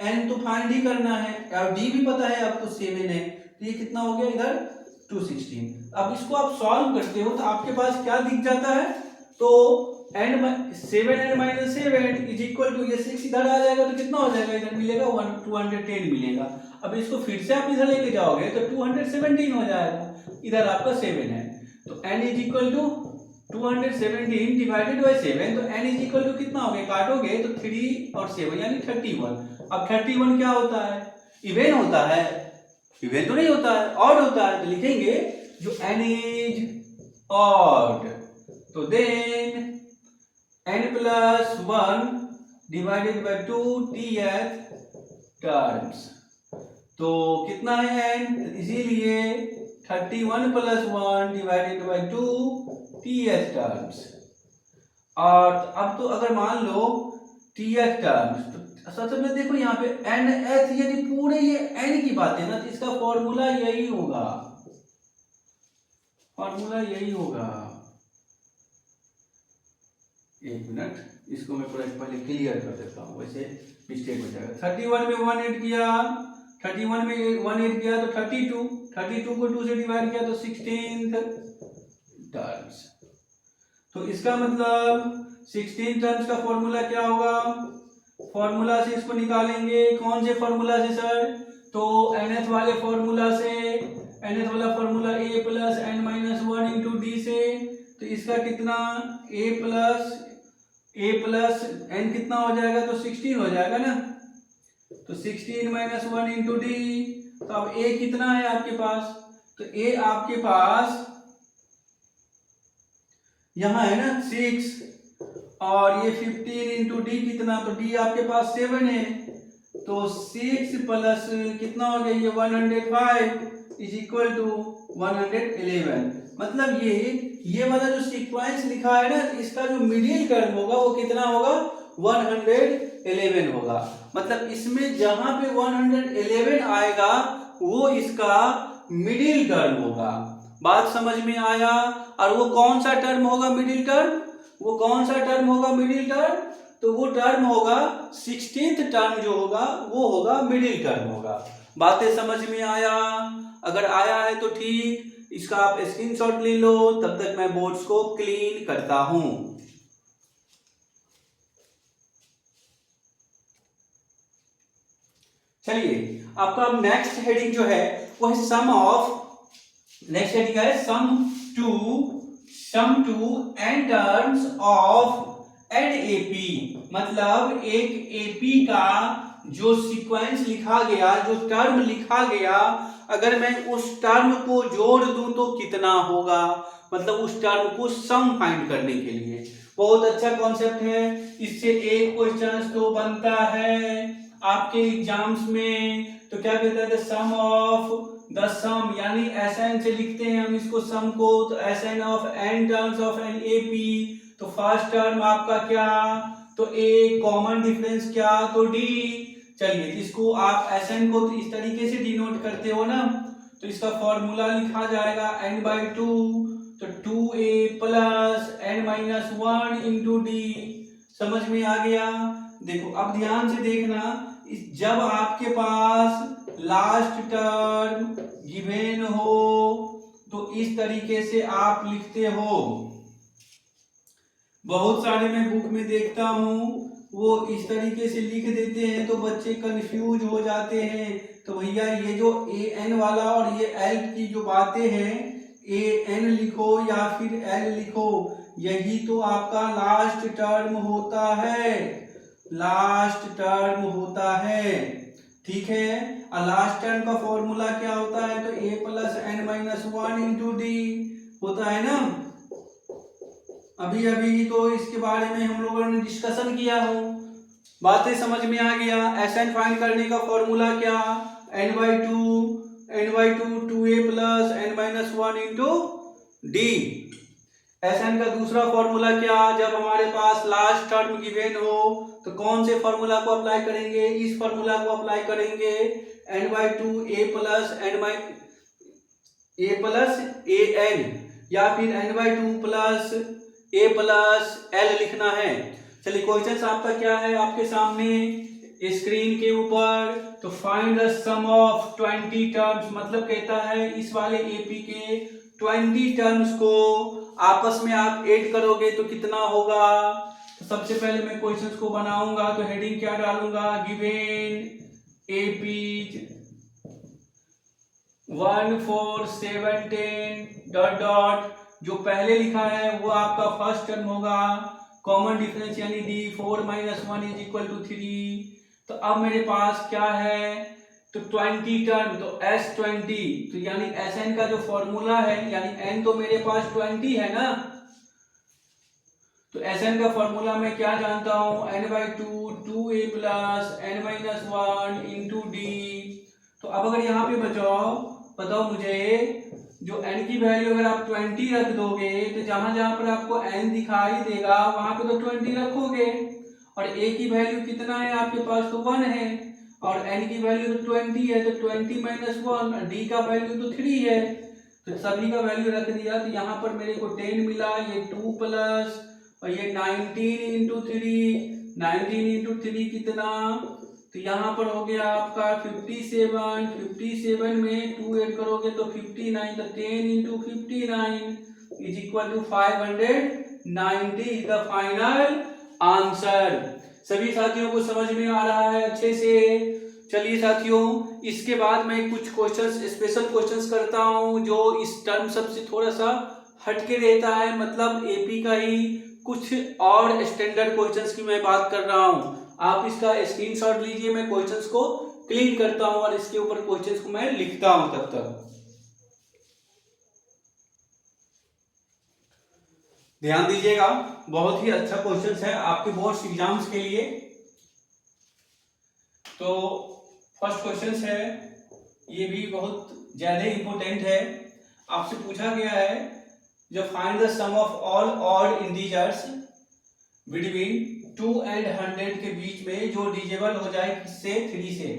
n तो फाइंड ही करना है, और d भी पता है आपको 7 है, तो ये कितना हो गया इधर 216। अब इसको आप सॉल्व करते हो तो आपके पास क्या दिख जाता है, तो seven N minus seven is equal to, ये 6 इधर आ जाएगा तो कितना हो जाएगा, इधर मिलेगा 210 मिलेगा। अब इसको फिर से आप इधर लेके जाओगे तो 217 हो जाएगा, इधर आपका 7 है, तो n is equal to 217 divided by 7, तो n इज इक्वल टू कितना हो गया, काटोगे तो 3 और 7 यानी 31। अब 31 क्या होता है, इवन होता है, इवन तो नहीं होता है, ऑड होता है, तो लिखेंगे जो n इज ऑड, तो then n plus 1 divided by 2 tth terms, तो कितना है n, इसीलिए 31 plus 1 divided by 2 tth terms. और अब तो अगर मान लो tth टर्म्स, तो सबसे पहले देखो यहाँ पे nth, यानी पूरे ये n की बात है ना, तो इसका फॉर्मूला यही होगा, फॉर्मूला यही होगा। एक मिनट, इसको मैं पूरा पहले क्लियर कर देता हूँ, वैसे मिस्टेक हो जाएगा। 31 में 1 ऐड किया, 31 में 1 ऐड किया तो 32, 32 को 2 से डिवाइड किया तो 16 टर्म्स, तो इसका मतलब 16 टर्म्स का फॉर्मूला क्या होगा, फॉर्मूला से इसको निकालेंगे, कौन से फॉर्मूला से सर, तो nth वाले फॉर्मूला से, nth वाला formula a plus N minus one into D से, तो इसका कितना a प्लस n कितना हो जाएगा, तो 16 हो जाएगा ना, तो 16 माइनस वन इंटू डी, तो अब a कितना है आपके पास, तो a आपके पास यहाँ है ना 6, और ये 15 इंटू डी कितना, तो डी आपके पास 7 है, तो 6 प्लस कितना हो गया, ये 105 इज इक्वल टू 111। मतलब ये वाला जो सीक्वेंस लिखा है ना, इसका जो मिडिल टर्म होगा वो कितना होगा, 111 होगा। मतलब इसमें जहां पे 111 आएगा वो इसका मिडिल टर्म होगा। बात समझ में आया? और वो कौन सा टर्म होगा मिडिल टर्म, वो कौन सा टर्म होगा मिडिल टर्म, तो वो टर्म होगा 16th टर्म जो होगा वो होगा मिडिल टर्म होगा। बातें समझ में आया? अगर आया है तो ठीक, इसका आप स्क्रीनशॉट ले लो, तब तक मैं बोर्ड्स को क्लीन करता हूं। चलिए, आपका नेक्स्ट हेडिंग जो है वो है सम ऑफ, नेक्स्ट हेडिंग है sum to N terms of N AP. मतलब एक एपी का जो सीक्वेंस लिखा गया, जो टर्म लिखा गया, अगर मैं उस टर्म को जोड़ दूं तो कितना होगा, मतलब उस टर्म को सम फाइंड करने के लिए। बहुत अच्छा कॉन्सेप्ट है, इससे एक क्वेश्चन तो बनता है आपके एग्जाम्स में। तो क्या कहता है, सम ऑफ द सम, यानी Sn से लिखते हैं हम इसको सम को, तो Sn of n terms of N AP. तो फर्स्ट टर्म आपका क्या, तो a, कॉमन डिफरेंस क्या, तो d। चलिए, इसको आप Sn को तो इस तरीके से डिनोट करते हो ना, तो इसका फॉर्मूला लिखा जाएगा n/2, तो 2a plus n minus one into D. समझ में आ गया? देखो अब ध्यान से देखना, जब आपके पास लास्ट टर्म गिवन हो तो इस तरीके से आप लिखते हो। बहुत सारे मैं बुक में देखता हूं वो इस तरीके से लिख देते हैं तो बच्चे कंफ्यूज हो जाते हैं। तो भैया ये जो ए एन वाला और ये एल की जो बातें हैं, ए एन लिखो या फिर एल लिखो, यही तो आपका लास्ट टर्म होता है, लास्ट टर्म होता है। ठीक है, और लास्ट टर्म का फॉर्मूला क्या होता है, तो a plus N minus one into D होता है ना। अभी अभी तो इसके बारे में हम लोगों ने डिस्कशन किया हो, बातें समझ में आ गया। Sn फाइंड करने का फॉर्मूला क्या, n/2 2a plus N minus one into D. Sn का दूसरा फॉर्मूला क्या, जब हमारे पास लास्ट टर्म गिवन हो तो कौन से फॉर्मूला को अप्लाई करेंगे, इस फॉर्मूला को अप्लाई करेंगे, n/2 a plus A N, या फिर n/2 plus a plus l लिखना है। चलिए क्वेश्चन आपका क्या है आपके सामने स्क्रीन के ऊपर। तो find the sum of 20 terms, मतलब कहता है इस वाले एपी के 20 टर्म्स को आपस में आप ऐड करोगे तो कितना होगा। तो सबसे पहले मैं क्वेश्चंस को बनाऊंगा, तो हेडिंग क्या डालूंगा, गिवन एपी 1 4 7 10 डॉट डॉट, जो पहले लिखा है वो आपका फर्स्ट टर्म होगा, कॉमन डिफरेंस यानी d 4 - 1 = 3। तो अब मेरे पास क्या है, तो 20 टर्म, तो S20, तो यानी Sn का जो फॉर्मूला है, यानी n तो मेरे पास 20 है ना, तो Sn का फॉर्मूला मैं क्या जानता हूं, n/2 2a plus n-1 into d। तो अब अगर यहाँ पे बताओ मुझे, जो n की वैल्यू अगर आप 20 रख दोगे तो जहां जहां पर आपको n दिखाई देगा वहां पे तो 20 रखोगे, और a की वैल्यू कितना है आपके पास, तो 1 है, और n की वैल्यू तो 20 है, तो 20 - 1, और d का वैल्यू तो 3 है, तो सभी का वैल्यू रख दिया। तो यहाँ पर मेरे को 10 मिला, ये 2 प्लस, और ये 19 इंटू 3, 19 इंटू 3 कितना, तो यहाँ पर हो गया आपका 57, 57 में 2 ऐड करोगे तो 59, तो 10 into 59 is equal to 590 the final answer. सभी साथियों को समझ में आ रहा है अच्छे से। चलिए साथियों, इसके बाद मैं कुछ क्वेश्चंस, स्पेशल क्वेश्चंस करता हूं जो इस टर्म सब से थोड़ा सा हटके रहता है, मतलब एपी का ही कुछ और स्टैंडर्ड क्वेश्चंस की मैं बात कर रहा हूं। आप इसका स्क्रीनशॉट लीजिए, मैं क्वेश्चंस को क्लीन करता हूं और इसके ऊपर क्वेश्चंस को मैं लिखता हूं तब तक। ध्यान दीजिएगा, बहुत ही अच्छा क्वेश्चंस है आपके बोर्ड्स एग्जाम्स के लिए। तो फर्स्ट क्वेश्चन है, ये भी बहुत ज्यादा इंपॉर्टेंट है। आपसे पूछा गया है, जो find the sum of all odd integers between 2 and 100 के बीच में जो डिविजिबल हो जाए किससे, 3 से।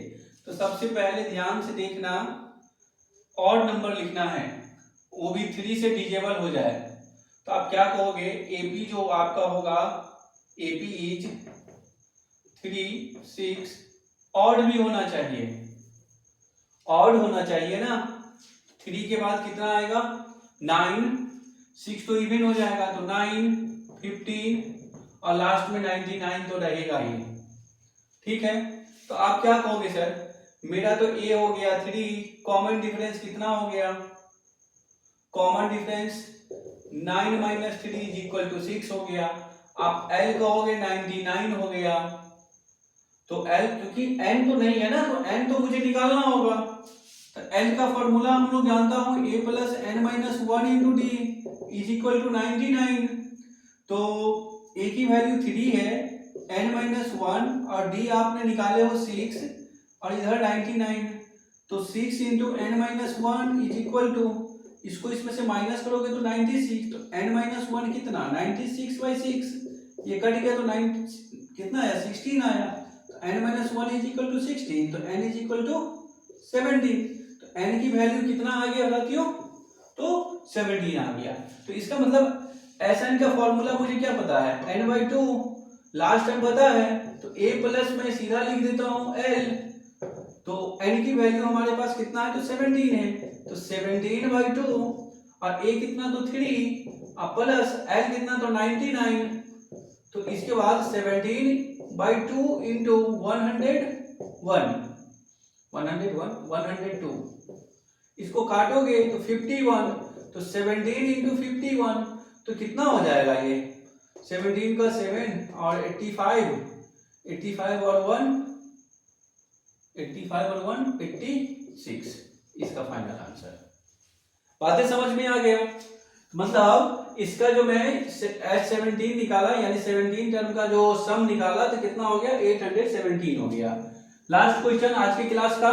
तो सबसे पहले ध्यान से देखना, ऑड नंबर लिखना है, वो भी 3 से डिविजिबल हो जाए। तो आप क्या कहोगे, एपी जो आपका होगा, एपी इज 3 6, ऑड भी होना चाहिए, ऑड होना चाहिए ना। 3 के बाद कितना आएगा, 9, 6 तो इवन हो जाएगा, तो 9 15 और लास्ट में 99 तो रहेगा ही। ठीक है, तो आप क्या कहोगे, सर मेरा तो ए हो गया 3, कॉमन डिफरेंस कितना हो गया, कॉमन डिफरेंस 9 - 3 = 6 हो गया। आप एल कहोगे 99 हो गया। तो एल, क्योंकि एन तो नहीं है ना, तो एन तो मुझे निकालना होगा। तो एल का फॉर्मूला हम लोग जानता हूं, A plus n-1 into D is equal to 99। तो ए की वैल्यू 3 है, n-1 और डी आपने निकाले हो 6 और इधर 99, तो 6 into n-1 is equal to, इसको इसमें से माइनस करोगे तो 96, तो n-1 कितना, 96/6, ये कट गया तो 9 कितना आया, 16 आया। तो n-1 इज इक्वल टू 16, तो n इज इक्वल टू 17। तो n की वैल्यू कितना आ गया साथियों, तो 17 आ गया। तो इसका मतलब Sn का फॉर्मूला मुझे क्या पता है, n/2 लास्ट टाइम पता है, तो a प्लस मैं सीधा लिख देता हूं l। तो n की वैल्यू हमारे पास कितना है, तो 17 है, तो 17/2 और a कितना, तो 3 और प्लस l कितना, तो 99। तो इसके बाद 17/2 इंटू 102, इसको काटोगे तो 51, तो 17 इंटू 51 तो कितना हो जाएगा, ये 17 का 7 और 85 और 1 86, इसका फाइनल आंसर। बातें समझ में आ गया, मतलब इसका जो मैं H17 निकाला, यानी 17 टर्म का जो सम निकाला, तो कितना हो गया, 817 हो गया। लास्ट क्वेश्चन आज की क्लास का,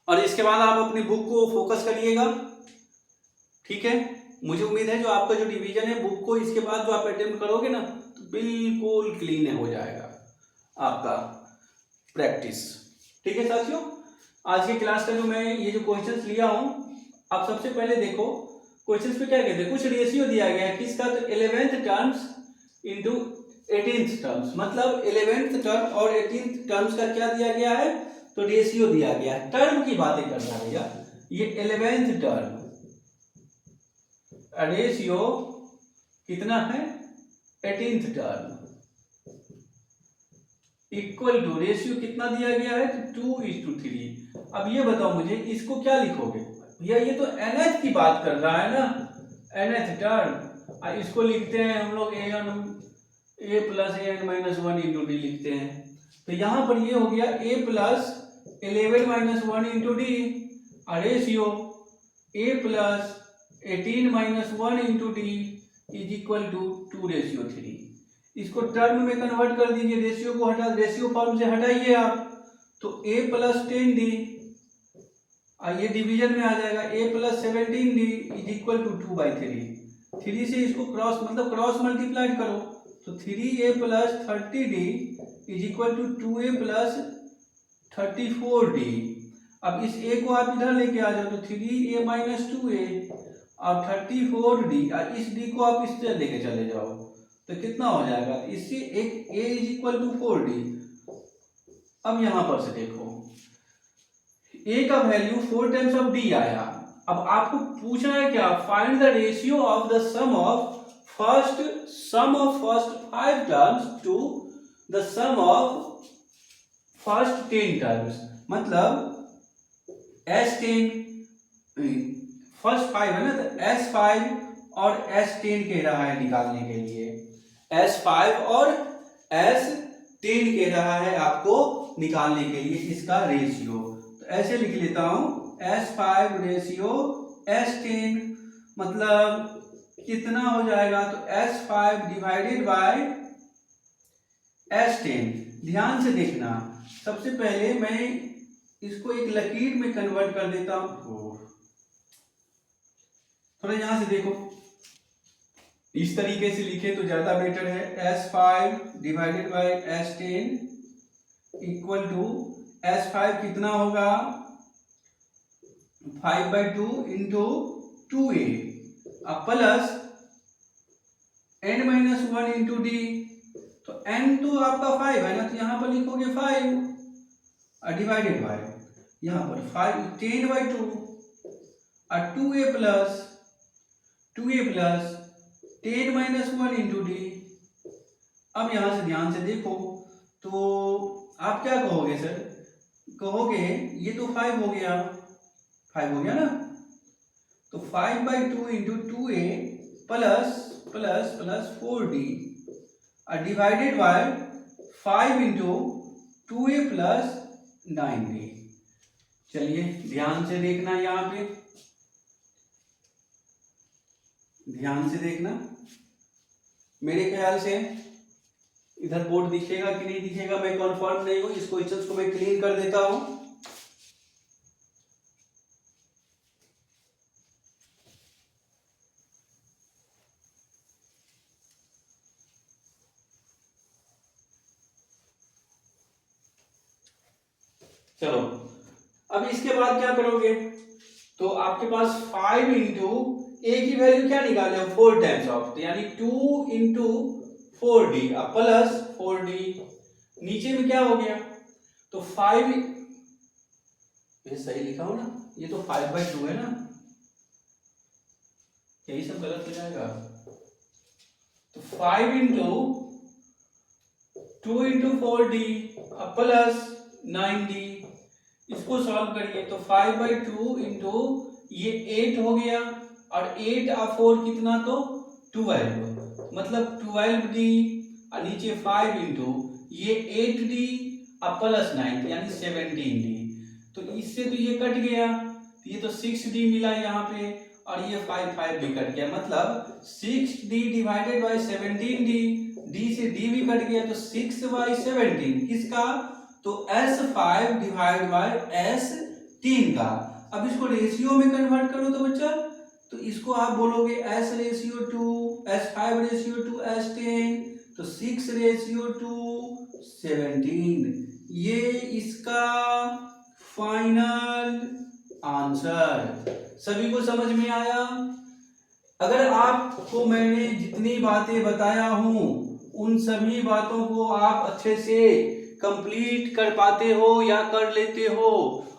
और इसके बाद आप अपनी बुक को फोकस करिएगा। ठीक है, मुझे उम्मीद है जो आपका जो डिवीजन है बुक को इसके बाद जो आप अटेम्प्ट करोगे ना, तो बिल्कुल क्लीन हो जाएगा आपका प्रैक्टिस। ठीक है साथियों, आज की क्लास का जो मैं ये जो क्वेश्चंस लिया हूँ, आप सबसे पहले देखो क्वेश्चंस पे क्या कहते हैं, कुछ रेशियो दिया गया है किसका, तो 11th terms into 18th terms, मतलब 11th टर्म और 18th टर्म्स का क्या दिया गया है, तो रेशियो दिया गया है। टर्म की बातें कर रहा है भैया, ये 11th टर्म रेशियो कितना है, 18th term equal to, ratio कितना दिया गया है, तो 2:3। अब ये बताओ मुझे इसको क्या लिखोगे भैया, ये तो nth की बात कर रहा है ना, nth टर्म, इसको लिखते हैं हम लोग a plus an minus 1 into D लिखते हैं। तो यहां पर ये हो गया a plus 11 minus 1 into D, ratio a plus 18 minus 1 into D is equal to 2:3। इसको टर्म में कन्वर्ट कर दीजिए, रेशियो को हटा, रेशियो फॉर्म से हटाइए आप, तो a प्लस 10d, ये डिवीजन में आ जाएगा, a plus 17d is equal to 2/3। 3 से इसको क्रॉस मतलब क्रॉस मल्टीप्लाइड करो, तो 3a plus 30d is equal to 2a plus 34d। अब इस a को आप इधर लेके आ जाओ, तो 3a माइनस 2a और 34d, और इस d को आप इस तरह लेके चले जाओ, तो कितना हो जाएगा, इससे एक a is equal to 4d। अब यहां पर से देखो a का वैल्यू 4 टाइम्स ऑफ d आया। अब आपको पूछना है क्या, find the ratio of the sum of first 5 terms to the sum of first 10 terms, मतलब S10 फर्स्ट 5 है ना, तो S5 और S10 कह रहा है निकालने के लिए, S5 और S10 कह रहा है आपको निकालने के लिए इसका रेशियो। तो ऐसे लिख लेता हूं, S5 रेशियो S10, मतलब कितना हो जाएगा, तो S5 डिवाइडेड बाय S10। ध्यान से देखना, सबसे पहले मैं इसको एक लकीर में कन्वर्ट कर देता हूं, थोड़ा यहां से देखो, इस तरीके से लिखे तो ज्यादा बेटर है। S5 divided by S10 equal to, S5 कितना होगा, 5/2 इंटू 2a, अब plus n minus 1 into D, तो n तो आपका 5 है ना, तो यहां पर लिखोगे 5 डिवाइडेड बाय, यहां पर 10/2 और 2a plus 10 minus 1 into D. अब यहां से ध्यान से देखो, तो आप क्या कहोगे सर, कहोगे ये तो 5 हो गया ना, तो 5/2 into 2a plus plus plus 4d divided by 5 into 2a plus 9d। चलिए ध्यान से देखना, यहाँ पे ध्यान से देखना, मेरे ख्याल से इधर बोर्ड दिखेगा कि नहीं दिखेगा मैं कंफर्म नहीं हूं, इस क्वेश्चन को मैं क्लीन कर देता हूं। चलो अब इसके बाद क्या करोगे, तो आपके पास 5 इंटू a की वैल्यू क्या निकाले हो, 4 टाइम्स ऑफ, तो यानी 2 इंटू 4d प्लस 4d, नीचे में क्या हो गया, तो 5, ये सही लिखा हो ना, ये तो 5/2 है ना, यही सब गलत हो जाएगा, तो 5 into 2 into 4d plus 9d, इसको सॉल्व करिए, तो 5/2 इंटू ये 8 हो गया, और 8 और 4 कितना, तो 12, मतलब 12d, और नीचे 5 इंटू ये 8d और प्लस 9 यानी 17d, तो इससे तो ये कट गया, तो ये तो 6d मिला यहाँ पे, और ये 5 भी कट गया, मतलब 6d divided by 17d, d से d भी कट गया, तो 6/17 किसका, तो S5 डिवाइड बाय S10 का। अब इसको रेशियो में कन्वर्ट करो तो बच्चा, तो इसको आप बोलोगे S5 रेशियो टू S10, तो 6 रेशियो टू 17, ये इसका फाइनल आंसर। सभी को समझ में आया? अगर आपको मैंने जितनी बातें बताया हूं उन सभी बातों को आप अच्छे से कंप्लीट कर पाते हो या कर लेते हो,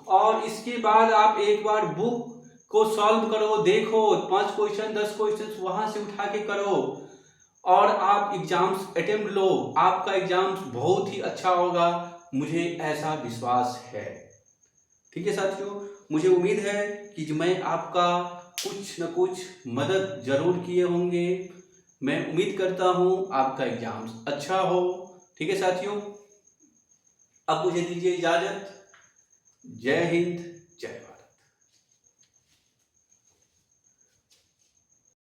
और इसके बाद आप एक बार बुक को सॉल्व करो, देखो 5 क्वेश्चन 10 क्वेश्चन वहां से उठा के करो और आप एग्जाम्स अटेम्प्ट लो, आपका एग्जाम्स बहुत ही अच्छा होगा, मुझे ऐसा विश्वास है। ठीक है साथियों, मुझे उम्मीद है कि मैं आपका कुछ न कुछ मदद जरूर किए होंगे। मैं उम्मीद करता हूं आपका एग्जाम्स अच्छा हो। ठीक है साथियों, अब मुझे दीजिए इजाजत। जय हिंद, जय भारत।